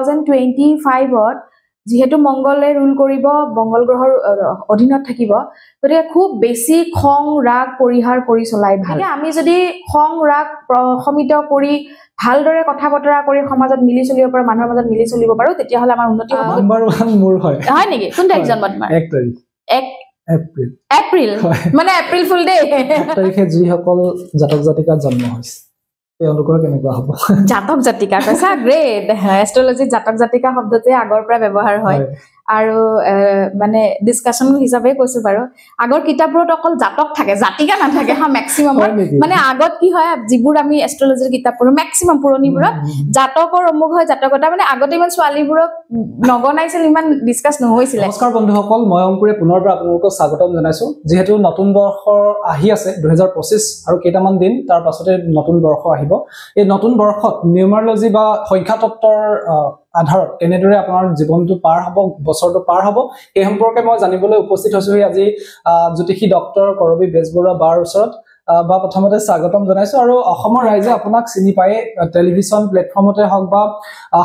2025 যেহেতু মঙ্গলে ৰুল কৰিব মঙ্গল গ্ৰহৰ অধীনত থাকিব গতিকে খুব বেছি খং ৰাগ পৰিহাৰ কৰি চলাই ভাল আমি যদি খং ৰাগ প্ৰশমিত কৰি ভালদৰে কথা বতৰা কৰি সমাজত মিলি চলিব পাৰো মানুহৰ মাজত মিলি চলিব পাৰো তেতিয়া হলে আমাৰ উন্নতি হ'ব নাম্বাৰ 1 মোৰ হয় হয় নেকি কোন তাৰিখ জন্ম তোমাৰ 1 তাৰিখ 1 এপ্ৰিল মানে এপ্ৰিল ফুল ডে 1 তাৰিখে যিসকল জাতক জাতিকাৰ জন্ম হৈছে তেওঁলোকৰ কেনেকুৱা হ'ব জাতক জাতিকা কৈছা গ্ৰেট এষ্ট্ৰলজি জাতক জাতিকা শব্দতে আগৰ পৰা ব্যৱহাৰ হয় আৰু মানে ডিসকাশন হিচাপে কৈছো বাৰু আগৰ কিতাপবোৰত অকল জাতক থাকে জাতিকা নাথাকে হা ম্যাক্সিমাম মানে আগত কি হয় যিবোৰ আমি এষ্ট্ৰলজিৰ কিতাপ পঢ়ো ম্যাক্সিমাম পুৰণিবোৰত জাতকৰ অমুক হয় জাতকতা মানে আগতে ইমান ছোৱালীবোৰক নগনাইছিল ইমান ডিসকাস নহৈছিল নমস্কাৰ বন্ধুসকল মই অংকুৰে পুনৰ আপোনালোকক স্বাগতম জনাইছো যেহেতু নতুন বৰ্ষৰ আহি আছে 2025 আৰু কেইটামান দিন তাৰ পাছতে নতুন বৰ্ষ আহিব এই নতুন বৰ্ষত নিউমাৰলজি বা সংখ্যা তত্ত্বৰ আধাৰত কেনেদৰে আপোনাৰ জীৱনটো পাৰ হ'ব বছৰটো পাৰ হ'ব এই সম্পৰ্কে মই জানিবলৈ উপস্থিত হৈছো আজি জ্যোতিষী ডক্টৰ কৰবী বেজবৰুৱা বাৰ ওচৰত বা প্ৰথমতে স্বাগতম জনাইছো আৰু অসমৰ ৰাইজে আপোনাক চিনি পায় টেলিভিছন প্লেটফৰ্মতে হওক বা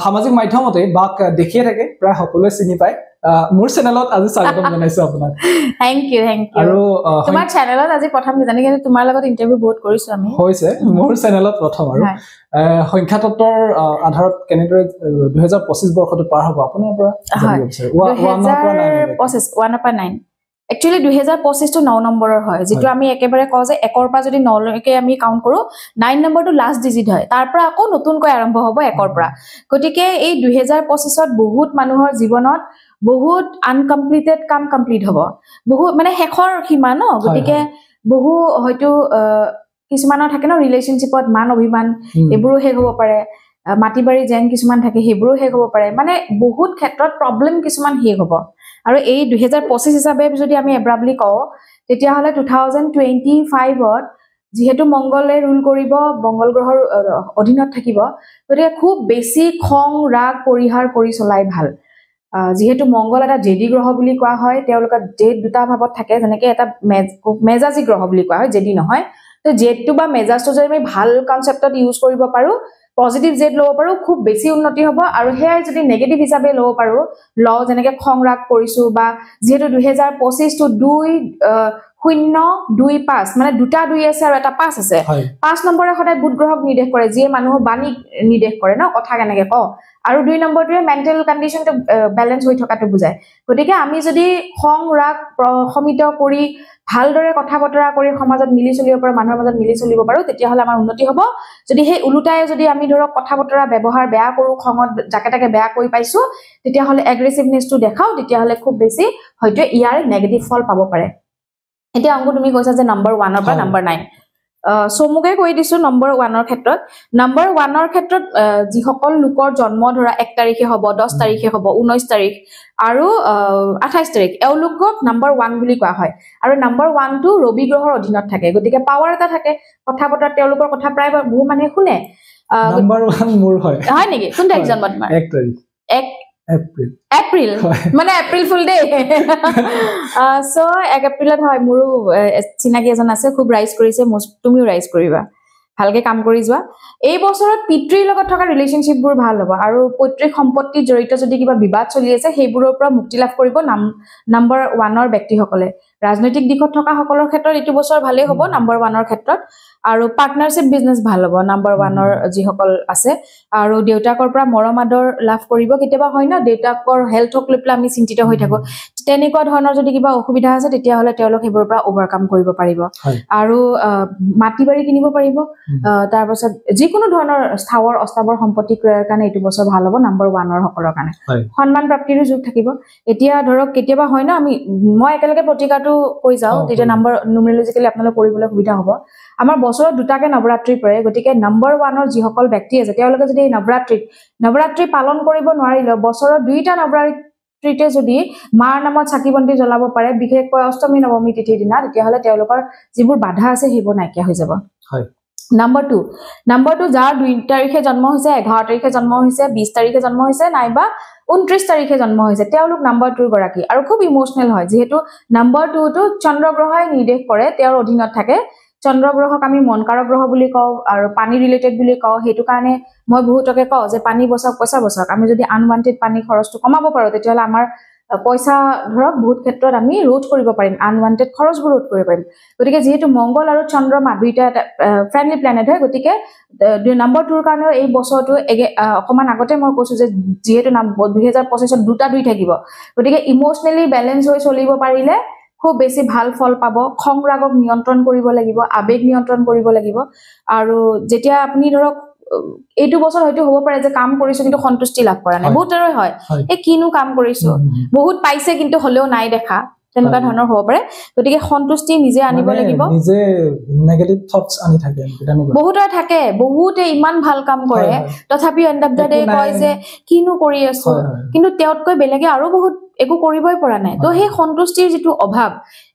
সামাজিক মাধ্যমতে বা দেখিয়ে থাকে প্ৰায় সকলোৱে চিনি পায় মোৰ চেনেলত আজি স্বাগতম জনাইছো আপোনাক থ্যাংক ইউ আৰু তোমাৰ চেনেলত আজি প্ৰথম জানি কিন্তু তোমাৰ লগত ইন্টাৰভিউ বহুত কৰিছো আমি হৈছে মোৰ চেনেলত প্ৰথম আৰু সংখ্যা তত্ত্বৰ আধাৰত কেনেদৰে 2025 বৰ্ষটো পাৰ হ'ব আপোনাৰ পৰা জানিব বিচাৰো 1 পৰা 9 Actually 2025 to 9 নম্বৰৰ হয় যেটো আমি একেবাৰে কওঁ যে 1 পৰা যদি 9 লৈকে আমি কাউন্ট কৰো 9 নম্বৰটো লাষ্ট ডিজিট হয় তাৰ পৰা আকৌ নতুনকৈ আৰম্ভ হ'ব 1 পৰা গতিকে এই 2025 ত বহুত মানুহৰ জীৱনত বহুত আনকমপ্লিটেড কাম কমপ্লিট হ'ব বহুত মানে শেষৰ সীমা ন গতিকে বহু হয়তো কিছুমানৰ থাকে ন ৰিলেশনশিপত মান অভিমান এবোৰো শেষ হ'ব পাৰে মাটিবাৰী জেং কিছুমান থাকে হেবোৰো শেষ হ'ব পাৰে মানে বহুত ক্ষেত্ৰত প্ৰবলেম কিছুমান শেষ হ'ব আৰু এই 2025 হিচাপে যদি আমি এব্ৰাবলি কওঁ তেতিয়া হলে 2025 যেহেতু মঙ্গলে ৰুল কৰিব মঙ্গল গ্ৰহৰ অধীনত থাকিব গতিকে খুব বেছি খং ৰাগ পৰিহাৰ কৰি চলাই ভাল যেহেতু মঙ্গল এটা জেডি গ্ৰহ বুলি কোৱা হয় তেওঁলোকৰ জেড দুটা ভাৱত থাকে যেনেকৈ এটা মেজাজি গ্ৰহ বুলি কোৱা হয় জেডি নহয় তো জেডটো বা মেজাজটো যদি আমি ভাল কনসেপ্টত ইউজ কৰিব পাৰো পজিটিভ জেড লব পাৰো খুব বেছি উন্নতি হ'ব আৰু হেয়াই যদি নেগেটিভ হিচাপে লব পাৰো ল যেনেকৈ খং ৰাগ কৰিছো বা যেহেতু 2025 to 2-0-2-5 মানে দুটা 2 আছে আৰু এটা 5 আছে 5 নম্বৰে সদায় বুধ গ্ৰহক নিৰ্দেশ কৰে যে মানুহৰ বাণী নিৰ্দেশ কৰে ন কথা কেনেকৈ ক আৰু 2 নম্বৰটোৱে মেন্টেল কন্ডিশনটো ব্যালেন্স হৈ থকাটো বুজায় গতিকে আমি যদি খং ৰাগ প্ৰশমিত কৰি ভালদৰে কথা বতৰা কৰি সমাজত মিলি চলিব পাৰো মানুহৰ মাজত মিলি চলিব পাৰো তেতিয়া হলে আমাৰ উন্নতি হ'ব যদি সেই উলুটাই যদি আমি ধৰক কথা বতৰা ব্যৱহাৰ বেয়া কৰো খঙত জাকে তাকে বেয়া কৰি পাইছো তেতিয়া হলে এগ্ৰেছিভনেছটো দেখাও তেতিয়া হলে খুব বেছি হয়তো ইয়াৰ নেগেটিভ ফল পাব পাৰে এতিয়া অংক তুমি কৈছা যে নম্বৰ 1 ৰ পৰা নম্বৰ 9 সো মুকে কৈ দিছো নম্বৰ 1 ৰ ক্ষেত্ৰত নম্বৰ 1 ৰ ক্ষেত্ৰত যিসকল লোকৰ জন্ম ধৰা 1 তাৰিখে হ'ব 10 তাৰিখে হ'ব 19 তাৰিখ আৰু 28 তাৰিখ এওঁলোকক নম্বৰ 1 বুলি কোৱা হয় আৰু নম্বৰ 1 টো ৰবি গ্ৰহৰ অধীনত থাকে গতিকে পাৱাৰ এটা থাকে কথা বতৰা তেওঁলোকৰ কথা প্ৰায় বহু মানুহে শুনে নম্বৰ 1 মোৰ হয় হয় নেকি কোন তাৰিখ জন্ম তোমাৰ 1 তাৰিখ 1 এপ্ৰিল মানে এপ্ৰিল ফুল ডে সো 1 এপ্ৰিলত হয় মোৰো চিনাকি এজন আছে খুব ৰাইজ কৰিছে তুমিও ৰাইজ কৰিবা ভালকে কাম কৰি যোৱা এই বছৰত পিতৃৰ লগত থকা ৰিলেশনশিপবোৰ ভাল হ'ব আৰু পৈতৃক সম্পত্তি জড়িত যদি কিবা বিবাদ চলি আছে সেইবোৰৰ পৰা মুক্তি লাভ কৰিব নম্বৰ 1 ৰ ব্যক্তিসকলে ৰাজনৈতিক দিশত থকা সকলৰ ক্ষেত্ৰত এইটো বছৰ ভালেই হ'ব নম্বৰ 1 ৰ ক্ষেত্ৰত আৰু পাৰ্টনাৰশ্বিপ বিজনেস ভাল হ'ব নম্বৰ 1 ৰ যিসকল আছে আৰু দেউতাকৰ পৰা মৰম আদৰ লাভ কৰিব কেতিয়াবা হয় না দেউতাকৰ হেলথক লৈ পেলাই আমি চিন্তিত হৈ থাকো তেনেকুৱা ধৰণৰ যদি কিবা অসুবিধা আছে তেতিয়া হলে তেওঁলোক হেবৰ পৰা ওভাৰকাম কৰিব পাৰিব আৰু মাটিবাৰী কিনিব পাৰিব তাৰ পাছত যিকোনো ধৰণৰ স্থাৱৰ অস্থাৱৰ সম্পত্তি ক্ৰয়ৰ কাৰণে এইটো বছৰ ভাল হ'ব নম্বৰ 1 ৰ সকলৰ কাৰণে সন্মান প্ৰাপ্তিৰ যোগ থাকিব এতিয়া ধৰক কেতিয়াবা হয় না মই একেলগে প্ৰতিকাৰটো কৈ যাও তেতিয়া নম্বৰ নিউমেৰলজিক্যালি আপোনালোক কৰিবলৈ সুবিধা হ'ব আমাৰ বছৰত দুটাকে নৱৰাত্ৰি পৰে গতিকে নম্বৰ 1 ৰ যিসকল ব্যক্তি আছে তেওঁলোকে যদি নৱৰাত্ৰি পালন কৰিব নোৱাৰিলে বছৰত দুইটা নৱৰাত্ৰিতে যদি মাৰ নামত চাকি বন্তি জ্বলাব পাৰে বিশেষকৈ অষ্টমী নৱমী তিথিৰ দিনা তেতিয়া হলে তেওঁলোকৰ যিবোৰ বাধা আছে সেইবোৰ নাইকিয়া হৈ যাব হয় নম্বৰ 2 যাৰ 2 তাৰিখে জন্ম হৈছে 11 তাৰিখে জন্ম হৈছে 20 তাৰিখে জন্ম হৈছে নাইবা 29 তাৰিখে জন্ম হৈছে তেওঁলোক নম্বৰ 2 গৰাকী আৰু খুব ইমোশনাল হয় যেহেতু নম্বৰ 2 টো চন্দ্ৰ গ্ৰহই নিৰ্দেশ কৰে তেওঁৰ অধীনত থাকে চন্দ্ৰ গ্ৰহক আমি মনকাৰক গ্ৰহ বুলি কওঁ আৰু পানী ৰিলেটেড বুলি কওঁ হেতু কাৰণে মই বহুতকে কওঁ যে পানী বচাওক পইচা বচাওক আমি যদি আনৱান্টেড পানী খৰচটো কমাব পাৰো তেতিয়াহলে আমাৰ পইচা ধৰক বহুত ক্ষেত্ৰত আমি ৰোধ কৰিব পাৰিম আনৱান্টেড খৰচবোৰ ৰোধ কৰিব পাৰিম গতিকে যেহেতু মংগল আৰু চন্দ্ৰমা দুইটা ফ্ৰেন্ডলি প্লেনেট হয় গতিকে নম্বৰ 2 ৰ কাৰণে এই বছৰটো অকমান আগতে মই কৈছো যে যেহেতু 2025 ত দুটা দুই থাকিব গতিকে ইমোশনালি বেলেন্স হৈ চলিব পাৰিলে খুব বেছি ভাল ফল পাব খং ৰাগক নিয়ন্ত্ৰণ কৰিব লাগিব আবেগ নিয়ন্ত্ৰণ কৰিব লাগিব আৰু যেতিয়া আপুনি ধৰক এইটো বছৰ হয়তো হ'ব পাৰে যে কাম কৰিছো কিন্তু সন্তুষ্টি লাভ কৰা নাই বহুতৰে হয় এই কিনো কাম কৰিছো বহুত পাইছে কিন্তু হলেও নাই দেখা তেনেকুৱা ধৰণৰ হ'ব পাৰে গতিকে সন্তুষ্টি নিজে আনিব লাগিব নিজে নেগেটিভ থটস আনি থাকে বহুতৰে থাকে বহুতে ইমান ভাল কাম কৰে তথাপি এন্ড অফ দা ডে কয় যে কিনো কৰি আছো কিন্তু তেওঁতকৈ বেলেগে আৰু বহুত একো কৰিবই পৰা নাই তো সেই সন্তুষ্টিৰ যেটো অভাৱ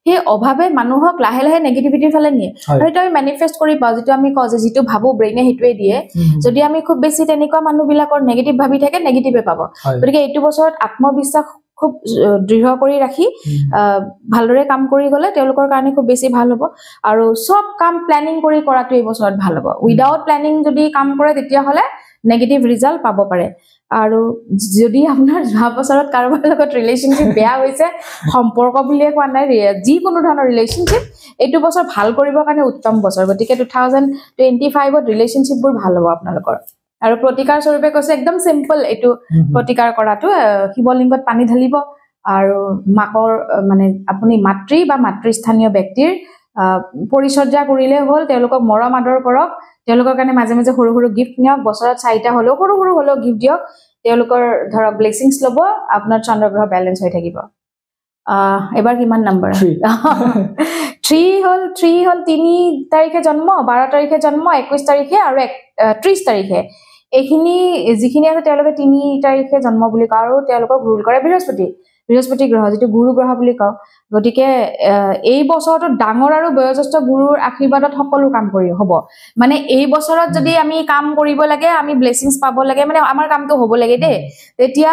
সেই অভাৱে মানুহক লাহে লাহে নেগেটিভিটিৰ ফালে নিয়ে আৰু এটা মেনিফেষ্ট কৰি পাও যেটো আমি কওঁ যে যেটো ভাবো ব্ৰেইনে হেতুৱে দিয়ে যদি আমি খুব বেছি তেনেকুৱা মানুহবিলাকৰ নেগেটিভ ভাবি থাকে নেগেটিভে পাব গতিকে এইটো বছৰত আত্মবিশ্বাস খুব দৃঢ় কৰি ৰাখি ভালদৰে কাম কৰি গলে তেওঁলোকৰ কাৰণে খুব বেছি ভাল হ'ব আৰু সব কাম প্ল্যানিং কৰি কৰাটো এই বছৰত ভাল হ'ব উইদাউট প্ল্যানিং যদি কাম কৰে তেতিয়া হলে নেগেটিভ ৰিজাল্ট পাব পাৰে আৰু যদি আপোনাৰ যোৱা বছৰত কাৰোবাৰ লগত ৰিলেশনশিপ বেয়া হৈছে সম্পৰ্ক বুলিয়ে কোৱা নাই যি কোনো ধৰণৰ ৰিলেশনশিপ এইটো বছৰ ভাল কৰিবৰ কাৰণে উত্তম বছৰ গতিকে 2025 ত ৰিলেশনশিপবোৰ ভাল হ'ব আপোনালোকৰ আৰু প্ৰতিকাৰ স্বৰূপে কৈছে একদম সিম্পল এটো প্ৰতিকাৰ কৰাটো শিৱলিংগত পানী ঢালিব আৰু মাকৰ মানে আপুনি মাতৃ বা মাতৃস্থানীয় ব্যক্তিৰ পৰিচৰ্যা কৰিলে হ'ল তেওঁলোকক মৰম আদৰ কৰক তেওঁলোকৰ কাৰণে মাজে মাজে সৰু সৰু গিফট নিয়ক বছৰত 4টা হলেও সৰু সৰু হলেও গিফট দিয়ক তেওঁলোকৰ ধৰক ব্লেসিংস লব আপোনাৰ চন্দ্ৰগ্ৰহ বেলেন্স হৈ থাকিব এবাৰ কিমান নম্বৰ 3 হল 3 তাৰিখে জন্ম 12 তাৰিখে জন্ম 21 তাৰিখে আৰু 30 তাৰিখে এইখিনি যিখিনি আছে তেওঁলোকে 3 তাৰিখে জন্ম বুলি কয় আৰু তেওঁলোকক ৰুল কৰে বৃহস্পতি গ্ৰহ যেটো গুৰু গ্ৰহ বুলি কওঁ গতিকে এই বছৰটো ডাঙৰ আৰু বয়োজ্যেষ্ঠ গুৰুৰ আশীৰ্বাদত সকলো কাম কৰি হ'ব মানে এই বছৰত যদি আমি কাম কৰিব লাগে আমি ব্লেসিংস পাব লাগে মানে আমাৰ কামটো হ'ব লাগে দে তেতিয়া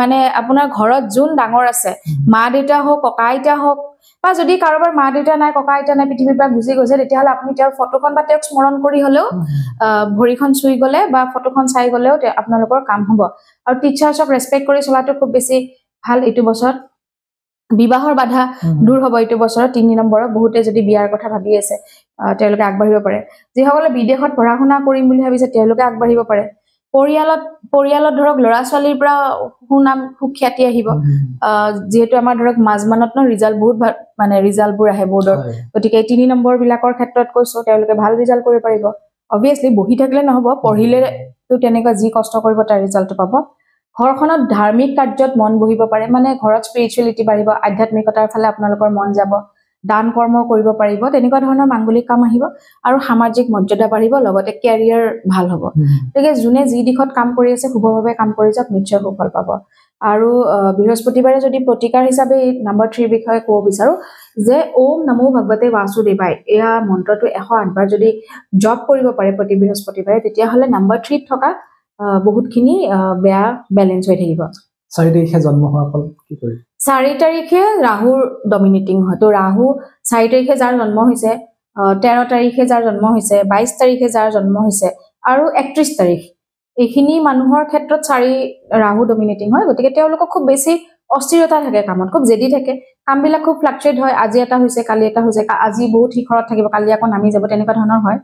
মানে আপোনাৰ ঘৰত যোন ডাঙৰ আছে মা দেউতা হওক ককা আইতা হওক বা যদি কাৰোবাৰ মা দেউতা নাই ককা আইতা নাই পৃথিৱীৰ পৰা গুচি গৈছে তেতিয়াহলে আপুনি তেওঁৰ ফটোখন বা তেওঁক স্মৰণ কৰি হলেও ভৰিখন চুই গলে বা ফটোখন চাই গলেও আপোনালোকৰ কাম হ'ব আৰু টিচাৰ্ছক ৰেসপেক্ট কৰি চলাটো খুব বেছি ভাল এইটো বছৰত বিবাহৰ বাধা দূৰ হ'ব এইটো বছৰত 3 নম্বৰত বহুতে যদি বিয়াৰ কথা ভাবি আছে তেওঁলোকে আগবাঢ়িব পাৰে যিসকলে বিদেশত পঢ়া শুনা কৰিম বুলি ভাবিছে তেওঁলোকে আগবাঢ়িব পাৰে পৰিয়ালত ধৰক লৰা ছোৱালীৰ পৰা সুনাম সুখ্যাতি আহিব যেহেতু আমাৰ ধৰক মাজমানত ৰিজাল্ট বহুত মানে ৰিজাল্টবোৰ আহে বোৰ্ডৰ গতিকে 3 নম্বৰ বিলাকৰ ক্ষেত্ৰত কৈছো তেওঁলোকে ভাল ৰিজাল্ট কৰিব পাৰিব অবিয়াসলি বহি থাকিলে নহব পঢ়িলে তো তেনেকুৱা যি কষ্ট কৰিব তাৰ ৰিজাল্টটো পাব ঘৰখনত ধাৰ্মিক কাৰ্যত মন বহিব পাৰে মানে ঘৰত স্পিৰিচুৱেলিটি বাঢ়িব আধ্যাত্মিকতাৰ ফালে আপোনালোকৰ মন যাব দান কৰ্ম কৰিব পাৰিব তেনেকুৱা ধৰণৰ মাংগলিক কাম আহিব আৰু সামাজিক মৰ্যাদা বাঢ়িব লগতে ক্যাৰিয়াৰ ভাল হ'ব গতিকে যোনে যি দিশত কাম কৰি আছে শুভভাৱে কাম কৰি যাওক নিশ্চয় সুফল পাব আৰু বৃহস্পতিবাৰে যদি প্ৰতিকাৰ হিচাপে নম্বৰ 3 বিষয়ে ক'ব বিচাৰো যে ওম নমো ভগৱতে বাসুদেৱায় এয়া মন্ত্ৰটো 108 বাৰ যদি জপ কৰিব পাৰে প্ৰতি বৃহস্পতিবাৰে তেতিয়া হলে নম্বৰ 3 ত থকা বহুতখিনি বেয়া বেলেন্স হৈ থাকিব 4 তাৰিখে জন্ম হোৱা ফল কি কৰি 4 তাৰিখে ৰাহুৰ ডমিনেটিং হয় তো ৰাহু 4 তাৰিখে যাৰ জন্ম হৈছে 13 তাৰিখে যাৰ জন্ম হৈছে 22 তাৰিখে যাৰ জন্ম হৈছে আৰু 31 তাৰিখ এইখিনি মানুহৰ ক্ষেত্ৰত 4 ৰাহু ডমিনেটিং হয় গতিকে তেওঁলোকক খুব বেছি অস্থিৰতা থাকে কামত খুব জেদি থাকে কামবিলাক খুব ফ্লাকচুৱেট হয় আজি এটা হৈছে কালি এটা হৈছে আজি বহুত শিখৰত থাকিব কালি আকৌ নামি যাব তেনেকুৱা ধৰণৰ হয়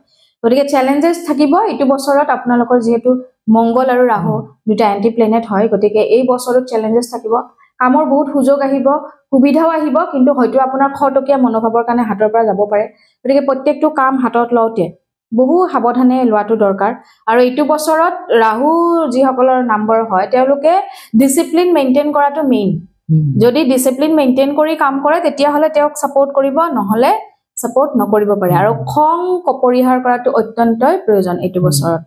গতিকে চ্যালেঞ্জেস থাকিব এইটো বছৰত আপোনালোকৰ যেহেতু মংগল আৰু ৰাহু দুটা এন্টি প্লেনেট হয় গতিকে এই বছৰত চ্যালেঞ্জেস থাকিব কামৰ বহুত সুযোগ আহিব সুবিধাও আহিব কিন্তু হয়তো আপোনাৰ খৰটকীয়া মনোভাৱৰ কাৰণে হাতৰ পৰা যাব পাৰে গতিকে প্ৰত্যেকটো কাম হাতত লওঁতে বহু সাৱধানে লোৱাটো দৰকাৰ আৰু এইটো বছৰত ৰাহু যিসকলৰ নম্বৰ হয় তেওঁলোকে ডিসিপ্লিন মেইনটেইন কৰাটো মেইন যদি ডিসিপ্লিন মেইনটেইন কৰি কাম কৰে তেতিয়া হলে তেওঁক সাপোৰ্ট কৰিব নহলে সাপোৰ্ট নকৰিব পাৰে আৰু খং কপৰিহাৰ কৰাটো অত্যন্তই প্ৰয়োজন এইটো বছৰত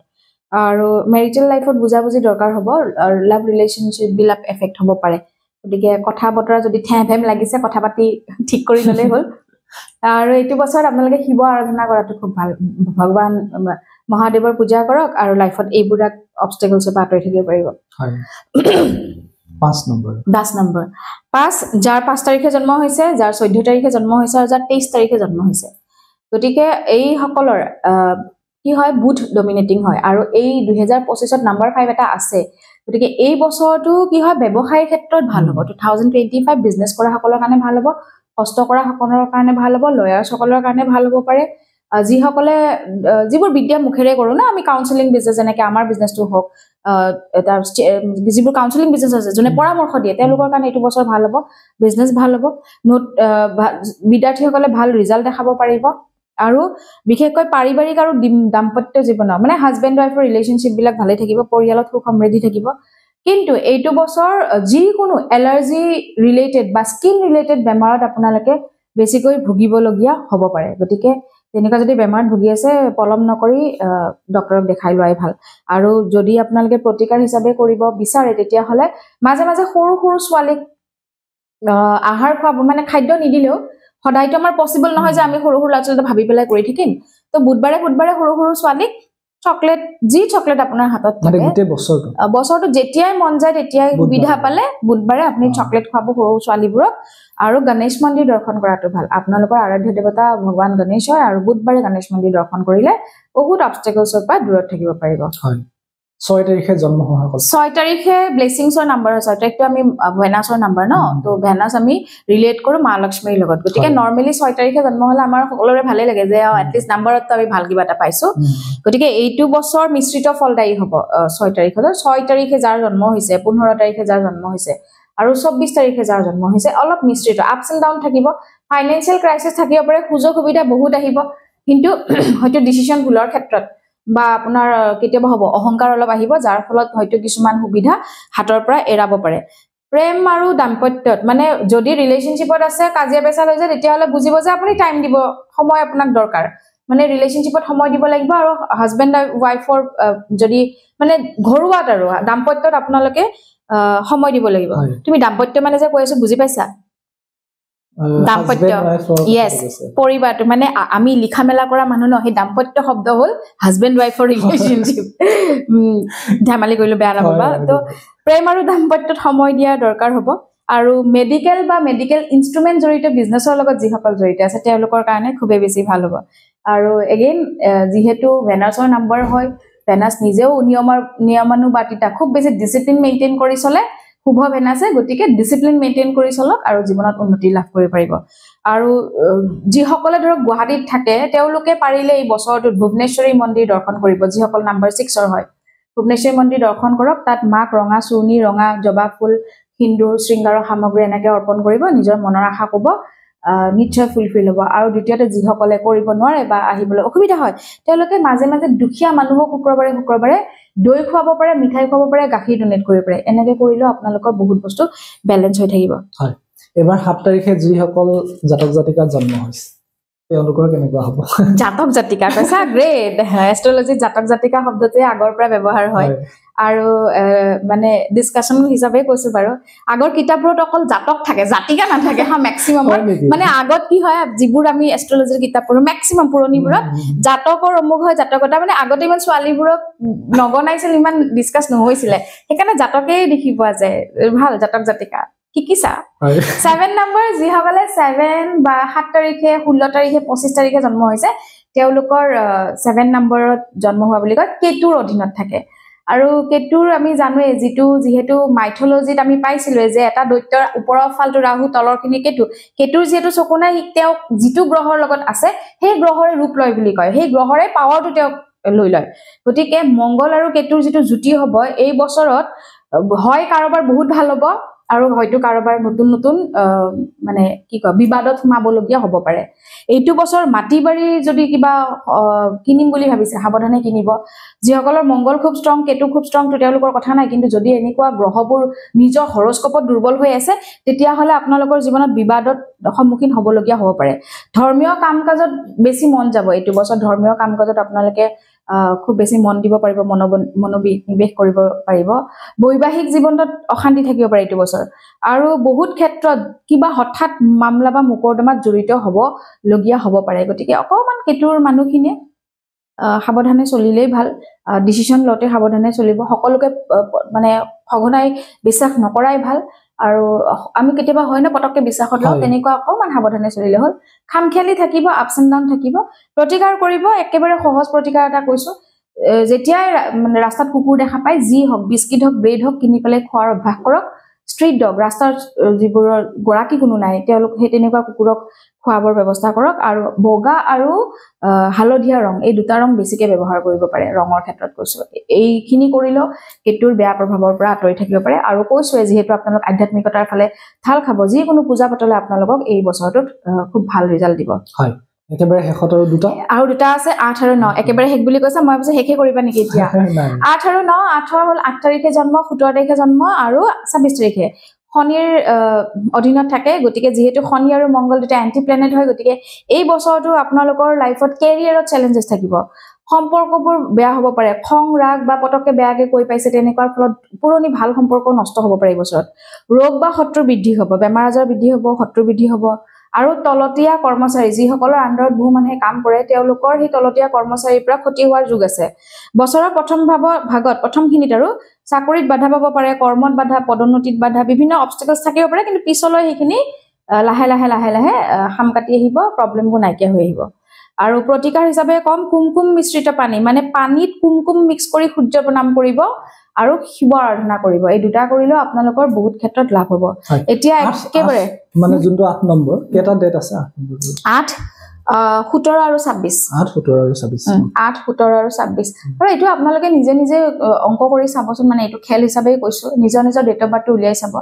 আৰু মেৰিটেল লাইফত বুজাবুজি দৰকাৰ হ'ব আৰু লাভ ৰিলেশনশিপ বিলাক এফেক্ট হ'ব পাৰে গতিকে কথা বতৰা যদি ঠেম লাগিছে কথা পাতি ঠিক কৰি ললে হ'ল আৰু এইটো বছৰত আপোনালোকে শিৱ আৰাধনা কৰাটো খুব ভাল ভগৱান মহাদেৱৰ পূজা কৰক আৰু লাইফত এইবিলাক অবষ্টেকলছ পৰা আঁতৰি থাকিব পাৰিব হয় 5 নম্বৰ 5 যাৰ 5 তাৰিখে জন্ম হৈছে যাৰ 14 তাৰিখে জন্ম হৈছে আৰু যাৰ 23 তাৰিখে জন্ম হৈছে গতিকে এই সকলৰ কি হয় বুথ ডমিনেটিং হয় আৰু এই 2025ত নাম্বাৰ 5 এটা আছে গতিকে এই বছৰটো কি হয় ব্যৱসায়ৰ ক্ষেত্ৰত ভাল হ'ব 2025 বিজনেছ কৰা সকলৰ কাৰণে ভাল হ'ব কষ্ট কৰা সকলৰ কাৰণে ভাল হ'ব লয়াৰ সকলৰ কাৰণে ভাল হ'ব পাৰে যিসকলে যিবোৰ বিদ্যা মুখেৰে কৰো না আমি কাউন্সেলিং বিজনেছ যেনেকৈ আমাৰ বিজনেছটো হওক তাৰ যিবোৰ কাউন্সেলিং বিজনেছ আছে যোনে পৰামৰ্শ দিয়ে তেওঁলোকৰ কাৰণে এইটো বছৰ ভাল হ'ব বিজনেছ ভাল হ'ব বিদ্যাৰ্থীসকলে ভাল ৰিজাল্ট দেখাব পাৰিব আৰু বিশেষকৈ পাৰিবাৰিক আৰু দাম্পত্য জীৱনৰ মানে হাজবেণ্ড ৱাইফৰ ৰিলেশ্যনশ্বিপ বিলাক ভালে থাকিব পৰিয়ালত সুখ সমৃদ্ধি থাকিব কিন্তু এইটো বছৰ যিকোনো এলাৰ্জি ৰিলেটেড বা স্কিন ৰিলেটেড বেমাৰত আপোনালোকে বেছিকৈ ভুগিবলগীয়া হ'ব পাৰে গতিকে তেনেকুৱা যদি বেমাৰত ভুগি আছে পলম নকৰি ডক্টৰক দেখাই লোৱাই ভাল আৰু যদি আপোনালোকে প্ৰতিকাৰ হিচাপে কৰিব বিচাৰে তেতিয়াহ'লে মাজে মাজে সৰু সৰু ছোৱালীক আহাৰ খুৱাব মানে খাদ্য নিদিলেও সদায়তো আমাৰ পসিবল নহয় যে আমি সৰু সৰু ল'ৰা-ছোৱালীক ভাবি পেলাই কৰি থাকিম তো বুধবাৰে সৰু সৰু ছোৱালীক চকলেট আপোনাৰ হাতত থাকে গোটেই বছৰটো যেতিয়াই মন যায় তেতিয়াই সুবিধা পালে বুধবাৰে আপুনি চকলেট খুৱাব সৰু ছোৱালীবোৰক আৰু গণেশ মন্দিৰ দৰ্শন কৰাটো ভাল আপোনালোকৰ আৰাধ্য দেৱতা ভগৱান গণেশ হয় আৰু বুধবাৰে গণেশ মন্দিৰ দৰ্শন কৰিলে বহুত অবষ্টেকলছৰ পৰা দূৰত থাকিব পাৰিব হয় 6 তাৰিখে জন্ম হোৱা 6 তাৰিখে ব্লেছিংছৰ নাম্বাৰ হয় 6 তাৰিখটো আমি ভেনাছৰ নাম্বাৰ ন তো ভেনাছ আমি ৰিলেট কৰো মা লক্ষ্মীৰ লগত গতিকে নৰমালি 6 তাৰিখে জন্ম হলে আমাৰ সকলোৰে ভালে লাগে যে এটলিষ্ট নাম্বাৰত আমি ভাল কিবা এটা পাইছো গতিকে এইটো বছৰ মিশ্ৰিত ফলদায়ী হ'ব 6 তাৰিখলৈ 6 তাৰিখে যাৰ জন্ম হৈছে 15 তাৰিখে যাৰ জন্ম হৈছে আৰু 24 তাৰিখে যাৰ জন্ম হৈছে অলপ মিশ্ৰিত আপছ এণ্ড ডাউন থাকিব ফাইনেন্সিয়েল ক্ৰাইচিছ থাকিব পাৰে সুযোগ সুবিধা বহুত আহিব কিন্তু হয়তো ডিসিশন ভুলৰ ক্ষেত্ৰত বা আপোনাৰ কেতিয়াবা হ'ব অহংকাৰ অলপ আহিব যাৰ ফলত হয়তো কিছুমান সুবিধা হাতৰ পৰা এৰাব পাৰে প্ৰেম আৰু দাম্পত্যত মানে যদি ৰিলেশনশ্বিপত আছে কাজিয়া পেচাল হৈ যায় তেতিয়াহ'লে বুজিব যে আপুনি টাইম দিব সময় আপোনাক দৰকাৰ মানে ৰিলেশনশ্বিপত সময় দিব লাগিব আৰু হাজবেণ্ড ওয়াইফৰ যদি মানে ঘৰুৱাত আৰু দাম্পত্যত আপোনালোকে সময় দিব লাগিব তুমি দাম্পত্য মানে যে কৈ আছো বুজি পাইছা দাম্পত্য ইয়েস পৰিবাৰটো মানে আমি লিখা মেলা কৰা মানুহ ন সেই দাম্পত্য শব্দ হ'ল হাজবেণ্ড ওয়াইফৰ ৰিলেশনশ্বিপ ধেমালি কৰিলো বেয়া নাপাবা তো প্ৰেম আৰু দাম্পত্যত সময় দিয়া দৰকাৰ হ'ব আৰু মেডিকেল বা মেডিকেল ইনষ্ট্ৰুমেন্ট জড়িত বিজনেছৰ লগত যিসকল জড়িত আছে তেওঁলোকৰ কাৰণে খুবেই বেছি ভাল হ'ব আৰু এগেইন যিহেতু ভেনাছৰ নাম্বাৰ হয় ভেনাছ নিজেও নিয়মানুবাদিতা খুব বেছি ডিসিপ্লিন মেইনটেইন কৰি চলে শুভ ভেনাছে গতিকে ডিসিপ্লিন মেইনটেইন কৰি চলক আৰু জীৱনত উন্নতি লাভ কৰিব পাৰিব আৰু যিসকলে ধৰক গুৱাহাটীত থাকে তেওঁলোকে পাৰিলে এই বছৰটোত ভুৱনেশ্বৰী মন্দিৰ দৰ্শন কৰিব যিসকল নাম্বাৰ 6 হয় ভুৱনেশ্বৰী মন্দিৰ দৰ্শন কৰক তাত মাক ৰঙা চুৰ্ণী ৰঙা জবা ফুল সিন্দুৰ শৃংগাৰৰ সামগ্ৰী এনেকৈ অৰ্পণ কৰিব নিজৰ মনৰ আশা ক'ব নিশ্চয় ফুলফিল হ'ব আৰু দ্বিতীয়তে যিসকলে কৰিব নোৱাৰে বা আহিবলৈ অসুবিধা হয় তেওঁলোকে মাজে মাজে দুখীয়া মানুহক শুক্ৰবাৰে দৈ খুৱাব পাৰে মিঠাই খুৱাব পাৰে গাখীৰ ডোনেট কৰিব পাৰে এনেকৈ কৰিলেও আপোনালোকৰ বহুত বস্তু বেলেন্স হৈ থাকিব হয় এবাৰ 7 তাৰিখে যিসকল জাতক জাতিকাৰ জন্ম হৈছে তেওঁলোকৰ কেনেকুৱা হ'ব জাতক জাতিকা কৈছা গ্ৰেট এষ্ট্ৰলজি জাতক জাতিকা শব্দটোৱে আগৰ পৰা ব্যৱহাৰ হয় আৰু মানে ডিসকাশন হিচাপে কৈছো বাৰু আগৰ কিতাপবোৰত অকল জাতক থাকে জাতিকা নাথাকে হা ম্যাক্সিমাম মানে আগত কি হয় যিবোৰ আমি এষ্ট্ৰলজিৰ কিতাপ পঢ়ো ম্যাক্সিমাম পুৰণিবোৰত জাতকৰ অমুক হয় জাতকতা মানে আগতে ইমান ছোৱালীবোৰক নগনাইছিল ইমান ডিসকাস নহৈছিলে সেইকাৰণে জাতকেই দেখি পোৱা যায় ভাল জাতক জাতিকা শিকিছা 7 নম্বৰ যিসকলে 7 বা 7 তাৰিখে 16 তাৰিখে 25 তাৰিখে জন্ম হৈছে তেওঁলোকৰ 7 নম্বৰত জন্ম হোৱা বুলি কয় কেতুৰ অধীনত থাকে আৰু কেতুৰ আমি জানোৱে যিহেতু মাইথোলজিত আমি পাইছিলো যে এটা দৈত্যৰ ওপৰৰ ফালটো ৰাহু তলৰখিনি কেতুৰ যিহেতু চকু নাই তেওঁ যিটো গ্ৰহৰ লগত আছে সেই গ্ৰহৰে ৰূপ লয় বুলি কয় সেই গ্ৰহৰে পাৱাৰটো তেওঁ লৈ লয় গতিকে মংগল আৰু কেতুৰ যিটো জুতি হ'ব এই বছৰত হয় কাৰোবাৰ বহুত ভাল হ'ব আৰু হয়তো কাৰোবাৰ নতুন মানে কি কয় বিবাদত সোমাবলগীয়া হ'ব পাৰে এইটো বছৰ মাটি বাৰী যদি কিবা কিনিম বুলি ভাবিছে সাৱধানে কিনিব যিসকলৰ মংগল খুব ষ্ট্ৰং কেতু খুব ষ্ট্ৰং তেওঁলোকৰ কথা নাই কিন্তু যদি এনেকুৱা গ্ৰহবোৰ নিজৰ হৰস্কোপত দুৰ্বল হৈ আছে তেতিয়াহলে আপোনালোকৰ জীৱনত বিবাদত সন্মুখীন হ'বলগীয়া হ'ব পাৰে ধৰ্মীয় কাম-কাজত বেছি মন যাব এইটো বছৰ ধৰ্মীয় কাম-কাজত আপোনালোকে খুব বেছি মন দিব পাৰিব মনোনিৱেশ কৰিব পাৰিব বৈবাহিক জীৱনত অশান্তি থাকিব পাৰে এইটো বছৰ আৰু বহুত ক্ষেত্ৰত কিবা হঠাৎ মামলা বা মোকৰ্দমাত জড়িত হ'ব লগিয়া হ'ব পাৰে গতিকে অকমান কেতুৰ মানুহখিনিয়ে সাৱধানে চলিলেই ভাল ডিসিশন লতে সাৱধানে চলিব সকলোকে মানে সঘনাই বিশ্বাস নকৰাই ভাল আৰু আমি কেতিয়াবা হয় না পটককে বিশ্বাসত লওঁ তেনেকুৱা অকমান সাৱধানে চলিলে হ'ল খামখেয়ালি থাকিব আপছ এণ্ড ডাউন থাকিব প্ৰতিকাৰ কৰিব একেবাৰে সহজ প্ৰতিকাৰ এটা কৈছো যেতিয়াই মানে ৰাস্তাত কুকুৰ দেখা পায় যি হওক বিস্কিট হওক ব্ৰেড হওক কিনি পেলাই খোৱাৰ অভ্যাস কৰক ষ্ট্ৰীট ডগ ৰাস্তাৰ যিবোৰৰ গৰাকী কোনো নাই তেওঁলোক সেই তেনেকুৱা কুকুৰক খোৱাবৰ ব্যৱস্থা কৰক আৰু বগা আৰু হালধীয়া ৰং এই দুটা ৰং বেছিকে ব্যৱহাৰ কৰিব পাৰে ৰঙৰ ক্ষেত্ৰত কৈছো এইখিনি কৰিলেও কেতুৰ বেয়া প্ৰভাৱৰ পৰা আঁতৰি থাকিব পাৰে আৰু কৈছোৱে যিহেতু আপোনালোক আধ্যাত্মিকতাৰ ফালে ঢাল খাব যিকোনো পূজা পাতলে আপোনালোকক এই বছৰটোত খুব ভাল ৰিজাল্ট দিব হয় একেবাৰে শেষত আৰু দুটা আছে 8 আৰু 9 একেবাৰে শেষ বুলি কৈছা মই ভাবিছো শেষে কৰিবা নেকি এতিয়া 8 আৰু 9 8 হ'ল 8 তাৰিখে জন্ম 17 তাৰিখে জন্ম আৰু 26 তাৰিখে শনিৰ অধীনত থাকে গতিকে যেহেতু শনি আৰু মংগল দুটা এন্টি প্লেনেট হয় গতিকে এই বছৰটো আপোনালোকৰ লাইফত কেৰিয়াৰত চ্যালেঞ্জেছ থাকিব সম্পৰ্কবোৰ বেয়া হ'ব পাৰে খং ৰাগ বা পটককে বেয়াকে কৈ পাইছে তেনেকুৱাৰ ফলত পুৰণি ভাল সম্পৰ্ক নষ্ট হ'ব পাৰে এই বছৰত ৰোগ বা শত্ৰু বৃদ্ধি হ'ব বেমাৰ আজাৰ বৃদ্ধি হ'ব শত্ৰু বৃদ্ধি হ'ব আৰু তলতীয়া কৰ্মচাৰী যিসকলৰ আণ্ডাৰত বহু মানুহে কাম কৰে তেওঁলোকৰ সেই তলতীয়া কৰ্মচাৰীৰ পৰা ক্ষতি হোৱাৰ যোগ আছে বছৰৰ প্ৰথম ভাগত প্ৰথমখিনিত আৰু চাকৰিত বাধা পাব পাৰে কৰ্মত বাধা পদোন্নতিত বাধা বিভিন্ন অবষ্টাকলছ থাকিব পাৰে কিন্তু পিছলৈ সেইখিনি লাহে লাহে হাম কাটি আহিব প্ৰবলেমবোৰ নাইকিয়া হৈ আহিব আৰু প্ৰতিকাৰ হিচাপে কম কুমকুম মিশ্ৰিত পানী মানে পানীত কুমকুম মিক্স কৰি সূৰ্য প্ৰণাম কৰিব আৰু শিৱ আৰাধনা কৰিব এই দুটা কৰিলেও আপোনালোকৰ বহুত ক্ষেত্ৰত লাভ হ'ব এতিয়া একেবাৰে মানে যোনটো 8 নম্বৰ কেটা ডেট আছে 8 17 আৰু 26 8 17 আৰু 26 8 17 আৰু 26 আৰু এইটো আপোনালোকে নিজে অংক কৰি চাবচোন মানে এইটো খেল হিচাপে কৈছো নিজৰ ডেট অফ বাৰ্থ উলিয়াই চাব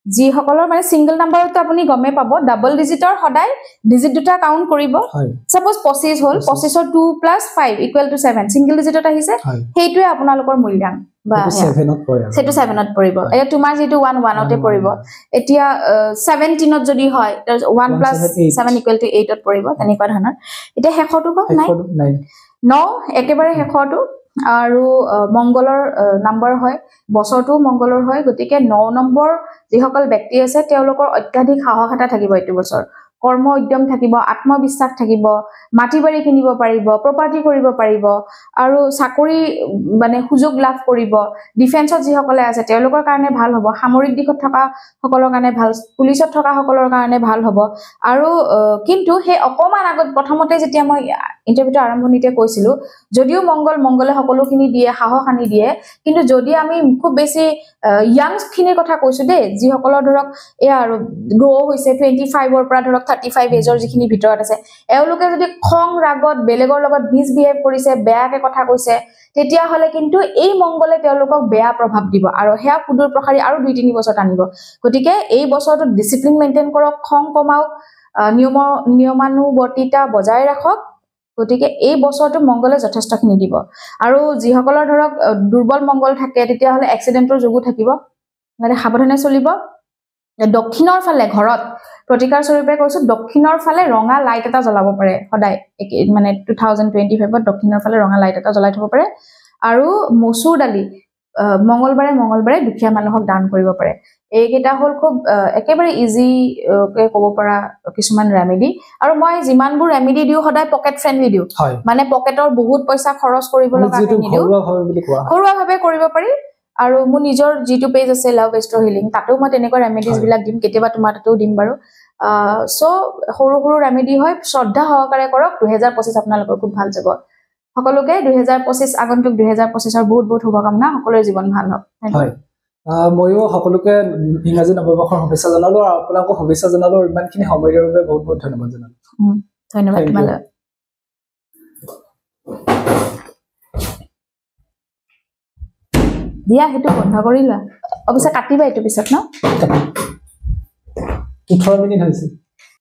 যিসকলৰ মানে সিঙ্গল নাম্বাৰটো আপুনি গমে পাব ডাবল ডিজিটৰ সদায় ডিজিট দুটা কাউন্ট কৰিব সাপোজ 25 হ'ল 25 ৰ 2 + 5 = 7 সিঙ্গল ডিজিটত আহিছে সেইটোৱে আপোনালোকৰ মূল্যাংকন বা 7ত পৰে সেটো 7ত পৰিব এয়া তোমাৰ যেটো 1 তে পৰিব এতিয়া 17ত যদি হয় 1 + 7 = 8ত পৰিব তেনেকুৱা ধৰণৰ এতিয়া শেষটো কম নাই 9 একেবাৰে শেষটো আৰু মংগলৰ নাম্বাৰ হয় বছৰটো মংগলৰ হয় গতিকে 9 নম্বৰ যিসকল ব্যক্তি আছে তেওঁলোকৰ অত্যাধিক সাহস এটা থাকিব এইটো বছৰ কৰ্ম উদ্যম থাকিব আত্মবিশ্বাস থাকিব মাটি বাৰী কিনিব পাৰিব প্ৰপাৰ্টি কৰিব পাৰিব আৰু চাকৰি মানে সুযোগ লাভ কৰিব ডিফেন্সত যিসকলে আছে তেওঁলোকৰ কাৰণে ভাল হ'ব সামৰিক দিশত থকা সকলৰ কাৰণে ভাল পুলিচত থকা সকলৰ কাৰণে ভাল হ'ব আৰু কিন্তু হে অকমান আগত প্ৰথমতে যেতিয়া মই ইন্টাৰভিউটো আৰম্ভণিতে কৈছিলো যদিও মংগলে সকলোখিনি দিয়ে সাহস আনি দিয়ে কিন্তু যদি আমি খুব বেছি ইয়াংছ খিনিৰ কথা কৈছো দে যিসকলৰ ধৰক এয়া আৰু গ্ৰো হৈছে 25 ৰ পৰা ধৰক 35 এজৰ যিখিনি ভিতৰত আছে এওঁলোকে যদি খং ৰাগত বেলেগৰ লগত মিসবিহেভ কৰিছে বেয়াকে কথা কৈছে তেতিয়া হলে কিন্তু এই মংগলে তেওঁলোকক বেয়া প্ৰভাৱ দিব আৰু হেয়া ফুদুৰ প্ৰখাৰী আৰু 2-3 বছৰ টানিব গতিকে এই বছৰটো ডিসিপ্লিন মেইনটেইন কৰক খং কমাওক নিয়মানুবৰ্তিতা বজাই ৰাখক গতিকে এই বছৰটো মংগলে যথেষ্টখিনি দিব আৰু যিসকলৰ ধৰক দুৰ্বল মংগল থাকে তেতিয়া হলে এক্সিডেন্টৰ যোগু থাকিব মানে সাৱধানে চলিব দক্ষিণৰ ফালে ঘৰত প্ৰতিকাৰ স্বৰূপে কৈছো দক্ষিণৰ ফালে ৰঙা লাইট এটা জ্বলাব পাৰে সদায় মানে 2025 ত দক্ষিণৰ ফালে ৰঙা লাইট এটা জ্বলাই থব পাৰে আৰু মসুৰ দালি মঙ্গলবাৰে দুখীয়া মানুহক দান কৰিব পাৰে এইকেইটা হল খুব একেবাৰে ইজি কে ক'ব পৰা কিছুমান ৰেমেডি আৰু মই যিমানবোৰ ৰেমেডি দিও সদায় পকেট ফ্ৰেন্ডলি দিও মানে পকেটৰ বহুত পইচা খৰচ কৰিব লগা নিদিও ঘৰুৱাভাৱে কৰিব পাৰি আৰু মোৰ নিজৰ জিটো পেজ আছে লাভ এষ্ট্ৰ হিলিং তাতেও মই তেনেকুৱা ৰেমেডিজ বিলাক দিম কেতিয়াবা তোমাৰ তাতেও দিম বাৰু সো সৰু ৰেমেডি হয় শ্ৰদ্ধা সহকাৰে কৰক 2025 আপোনালোকৰ খুব ভাল যাব সকলোকে 2025 আগন্তুক 2025 ৰ বহুত শুভকামনা সকলোৰে জীৱন ভাল হওক হয় ময়ো সকলোকে ইংৰাজী নৱবৰ্ষৰ শুভেচ্ছা জনালো আৰু আপোনালোকক শুভেচ্ছা জনালো ইমানখিনি সময়ৰ বাবে বহুত ধন্যবাদ জনালো ধন্যবাদ তোমালৈ দিয়া হেতু বন্ধ কৰি লোৱা অৱশ্যে কাটিবা এইটো পিছত ন 18 মিনিট হৈছে